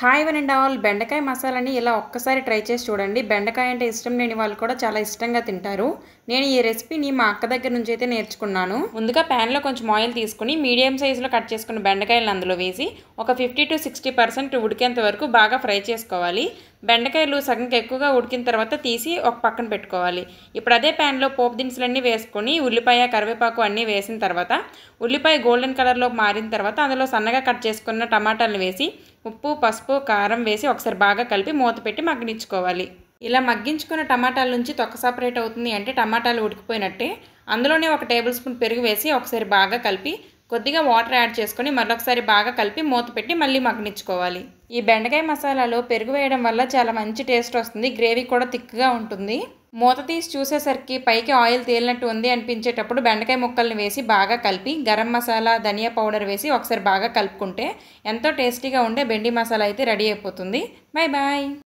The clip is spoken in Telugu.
హాయ్ వన్ అండ్ ఆల్ బెండకాయ మసాలాని ఇలా ఒక్కసారి ట్రై చేసి చూడండి. బెండకాయ అంటే ఇష్టం లేని వాళ్ళు కూడా చాలా ఇష్టంగా తింటారు. నేను ఈ రెసిపీని మా అక్క దగ్గర నుంచి అయితే నేర్చుకున్నాను. ముందుగా ప్యాన్లో కొంచెం ఆయిల్ తీసుకుని మీడియం సైజులో కట్ చేసుకున్న బెండకాయలను అందులో వేసి ఒక 50 to 60% ఉడికేంత వరకు బాగా ఫ్రై చేసుకోవాలి. బెండకాయలు సగంకి ఎక్కువగా ఉడికిన తర్వాత తీసి ఒక పక్కన పెట్టుకోవాలి. ఇప్పుడు అదే ప్యాన్లో పోపు దినుసులన్నీ వేసుకొని ఉల్లిపాయ, కరివేపాకు అన్నీ వేసిన తర్వాత ఉల్లిపాయ గోల్డెన్ కలర్లో మారిన తర్వాత అందులో సన్నగా కట్ చేసుకున్న టమాటాలను వేసి ఉప్పు, పసుపు, కారం వేసి ఒకసారి బాగా కలిపి మూత పెట్టి మగ్గనించుకోవాలి. ఇలా మగ్గించుకున్న టమాటాల నుంచి తొక్క సపరేట్ అవుతుంది అంటే టమాటాలు ఉడికిపోయినట్టే. అందులోనే ఒక టేబుల్ స్పూన్ పెరుగు వేసి ఒకసారి బాగా కలిపి కొద్దిగా వాటర్ యాడ్ చేసుకొని మరొకసారి బాగా కలిపి మూత పెట్టి మళ్ళీ మగ్గనించుకోవాలి. ఈ బెండకాయ మసాలాలో పెరుగు వేయడం వల్ల చాలా మంచి టేస్ట్ వస్తుంది. గ్రేవీ కూడా థిక్గా ఉంటుంది. మూత తీసి చూసేసరికి పైకి ఆయిల్ తేలినట్టు ఉంది అనిపించేటప్పుడు బెండకాయ ముక్కల్ని వేసి బాగా కలిపి గరం మసాలా, ధనియా పౌడర్ వేసి ఒకసారి బాగా కలుపుకుంటే ఎంతో టేస్టీగా ఉండే బెండి మసాలా అయితే రెడీ అయిపోతుంది. Bye bye.